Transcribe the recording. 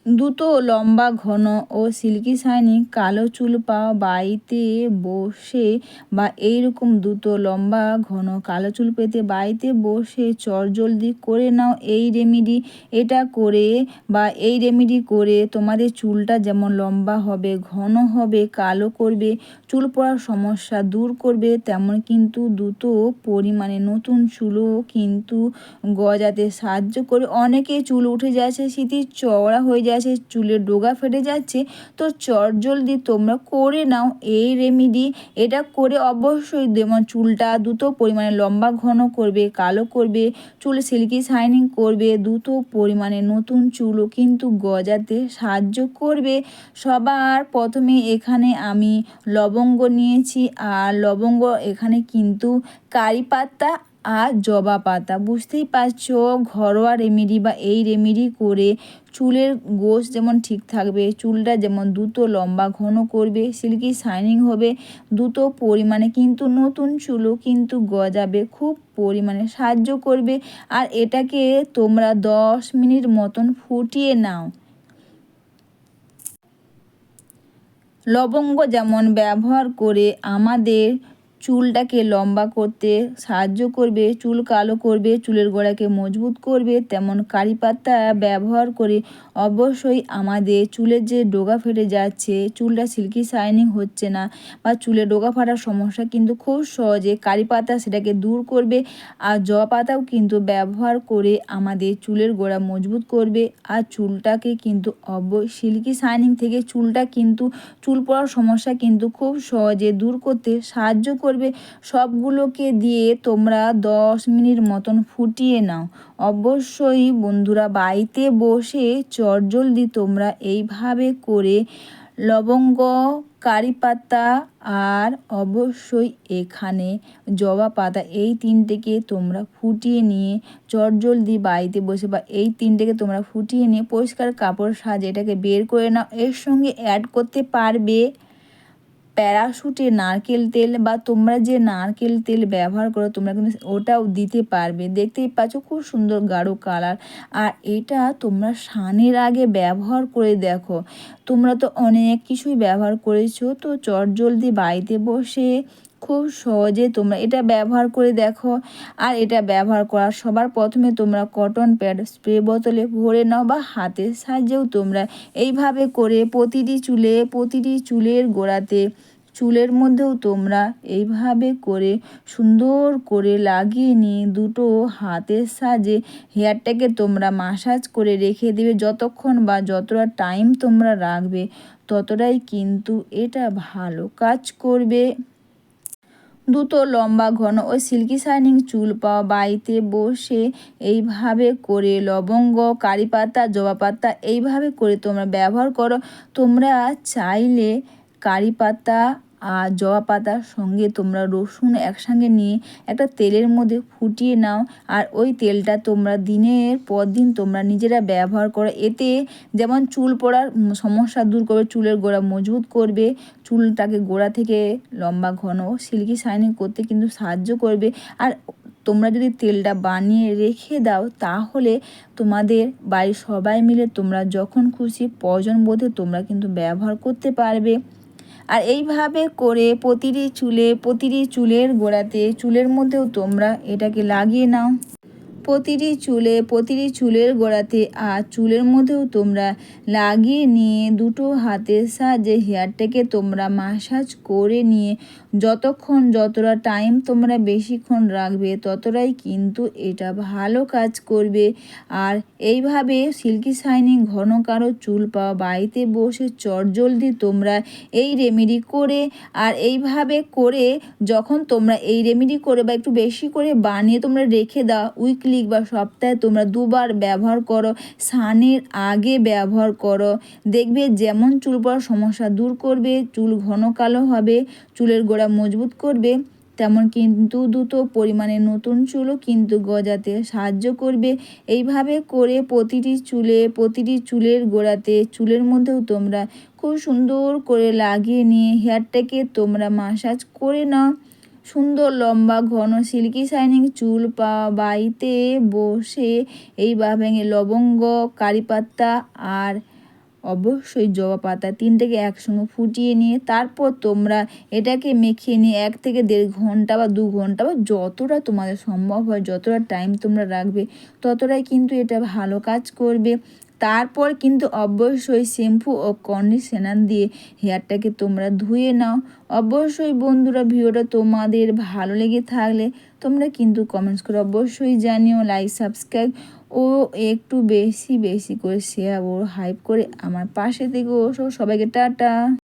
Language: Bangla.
দ্রুত লম্বা ঘন ও সিল্কি শাইনিং কালো চুল পাওয়া বাড়িতে বসে বা এইরকম দ্রুত লম্বা ঘন কালো চুল পেতে বাড়িতে বসে চটজলদি করে নাও এই রেমেডি। এটা করে বা এই রেমেডি করে তোমাদের চুলটা যেমন লম্বা হবে, ঘন হবে, কালো করবে, চুল পড়ার সমস্যা দূর করবে, তেমন কিন্তু দ্রুত পরিমাণে নতুন চুলও কিন্তু গজাতে সাহায্য করে। অনেকে চুল উঠে যাচ্ছে, স্মৃতি চওড়া হয়ে যাচ্ছে, চুলের ডগা ফেটে যাচ্ছে, তো চটজলদি তোমরা করে নাও এই রেমেডি। এটা করে অবশ্যই যেমন চুলটা দ্রুত পরিমাণে লম্বা ঘন করবে, কালো করবে, চুল সিল্কি শাইনিং করবে, দ্রুত পরিমাণে নতুন চুলও কিন্তু গজাতে সাহায্য করবে। সবার প্রথমে এখানে আমি লবঙ্গ নিয়েছি, আর লবঙ্গ এখানে কিন্তু কারি পাতা আর জবা পাতা, বুঝতেই পারছো ঘরোয়া রেমেডি বা এই রেমেডি করে চুলের গোছ যেমন ঠিক থাকবে, চুলটা যেমন দ্রুত লম্বা ঘন করবে, সিল্কি শাইনিং হবে, দ্রুত পরিমাণে কিন্তু নতুন চুলও কিন্তু গজাবে, খুব পরিমাণে সাহায্য করবে। আর এটাকে তোমরা 10 মিনিট মতন ফুটিয়ে নাও। লবঙ্গ যেমন ব্যবহার করে আমাদের চুলটাকে লম্বা করতে সাহায্য করবে, চুল কালো করবে, চুলের গোড়াকে মজবুত করবে, তেমন কারি পাতা ব্যবহার করে অবশ্যই আমাদের চুলের যে ডগা ফেটে যাচ্ছে, চুলটা সিল্কি শাইনিং হচ্ছে না বা চুলে ডগা ফাটার সমস্যা কিন্তু খুব সহজে কারি পাতা সেটাকে দূর করবে। আর জবা পাতাও কিন্তু ব্যবহার করে আমাদের চুলের গোড়া মজবুত করবে, আর চুলটাকে কিন্তু সিল্কি শাইনিং থেকে চুলটা কিন্তু চুল পড়ার সমস্যা কিন্তু খুব সহজে দূর করতে সাহায্য করবে। সবগুলোকে দিয়ে তোমরা 10 মিনিট মতন ফুটিয়ে নাও। অবশ্যই বন্ধুরা বাড়িতে বসে চটজলদি তোমরা এইভাবে করে লবঙ্গ, কারি পাতা আর অবশ্যই এখানে জবা পাতা, এই তিনটেকে তোমরা ফুটিয়ে নিয়ে চটজলদি বাড়িতে বসে বা এই তিনটেকে তোমরা ফুটিয়ে নিয়ে পরিষ্কার কাপড় সাজিয়ে এটাকে বের করে নাও। এর সঙ্গে অ্যাড করতে পারবে প্যারাশুটে নারকেল তেল, বা তোমরা যে নারকেল তেল ব্যবহার করো তোমরা কিন্তু ওটাও দিতে পারবে। দেখতেই পাচ্ছ খুব সুন্দর গাঢ় কালার। আর এটা তোমরা স্নানের আগে ব্যবহার করে দেখো। তোমরা তো অনেক কিছুই ব্যবহার করেছো, তো চটজলদি বাড়িতে বসে খুব সহজে তোমরা এটা ব্যবহার করে দেখো। আর এটা ব্যবহার করার সবার প্রথমে তোমরা কটন প্যাড স্প্রে বোতলে ভরে নাও, বা হাতের সাহায্যেও তোমরা এইভাবে করে প্রতিটি চুলের গোড়াতে, চুলের মধ্যেও তোমরা এইভাবে করে সুন্দর করে লাগিয়ে নিয়ে দুটো হাতের সাহায্যে হেয়ারটাকে তোমরা মাসাজ করে রেখে দেবে। যতক্ষণ বা যতটা টাইম তোমরা রাখবে ততটাই কিন্তু এটা ভালো কাজ করবে। দ্রুত লম্বা ঘন ও সিল্কি শাইনিং চুল পাওয়া বাড়িতে বসে এইভাবে করে লবঙ্গ, কারি পাতা, জবা পাতা এইভাবে করে তোমরা ব্যবহার করো। তোমরা চাইলে কারি পাতা আর জবা পাতার সঙ্গে তোমরা রসুন একসঙ্গে নিয়ে একটা তেলের মধ্যে ফুটিয়ে নাও, আর ওই তেলটা তোমরা দিনের পর দিন তোমরা নিজেরা ব্যবহার করো। এতে যেমন চুল পড়ার সমস্যা দূর করবে, চুলের গোড়া মজবুত করবে, চুলটাকে গোড়া থেকে লম্বা ঘন সিল্কি শাইনিং করতে কিন্তু সাহায্য করবে। আর তোমরা যদি তেলটা বানিয়ে রেখে দাও তাহলে তোমাদের বাড়ির সবাই মিলে তোমরা যখন খুশি প্রয়োজন বোধে তোমরা কিন্তু ব্যবহার করতে পারবে। আর এইভাবে করে প্রতিটি চুলের গোড়াতে, চুলের মধ্যেও তোমরা এটাকে লাগিয়ে নাও। প্রতিটি চুলের গোড়াতে আর চুলের মধ্যেও তোমরা লাগিয়ে নিয়ে দুটো হাতের সাহায্যে হেয়ারটাকে তোমরা মাসাজ করে নিয়ে যতটা টাইম তোমরা বেশিক্ষণ রাখবে ততটাই কিন্তু এটা ভালো কাজ করবে। আর এইভাবে সিল্কি শাইনিং ঘন কারো চুল পাওয়া বাড়িতে বসে চটজলদি তোমরা এই রেমেডি করে, আর এইভাবে করে যখন তোমরা এই রেমেডি করে বা একটু বেশি করে বানিয়ে তোমরা রেখে দাও, উইকলি বা সপ্তাহে তোমরা 2বার ব্যবহার করো, স্নানের আগে ব্যবহার করো, দেখবে যেমন চুল পড়ার সমস্যা দূর করবে, চুল ঘন কালো হবে, চুলের গোড়া মজবুত করবে, তেমন কিন্তু দ্রুত পরিমাণে নতুন চুলও কিন্তু গজাতে সাহায্য করবে। এইভাবে করে প্রতিটি চুলের গোড়াতে, চুলের মধ্যেও তোমরা খুব সুন্দর করে লাগিয়ে নিয়ে হেয়ারটাকে তোমরা মাসাজ করে নাও। সুন্দর লম্বা ঘন সিল্কি শাইনিং চুল পাওয়া বাড়িতে বসে এইভাবে লবঙ্গ, কারি পাতা আর অবশ্যই জবা পাতা 3টাকে একসঙ্গে ফুটিয়ে নিয়ে তারপর তোমরা এটাকে মেখে নিয়ে 1 থেকে 1.5 ঘন্টা বা 2 ঘন্টা বা যতটা তোমাদের সম্ভব হয়, যতটা টাইম তোমরা রাখবে ততটাই কিন্তু এটা ভালো কাজ করবে। তারপর কিন্তু অবশ্যই শ্যাম্পু ও কন্ডিশনার দিয়ে হেয়ারটাকে তোমরা ধুয়ে নাও। অবশ্যই বন্ধুরা, ভিডিওটা তোমাদের ভালো লেগে থাকলে তোমরা কিন্তু কমেন্টস করে অবশ্যই জানিও, লাইক সাবস্ক্রাইব ও একটু বেশি বেশি করে শেয়ার ও হাইপ করে আমার পাশে থেকে সবাইকে টাটা।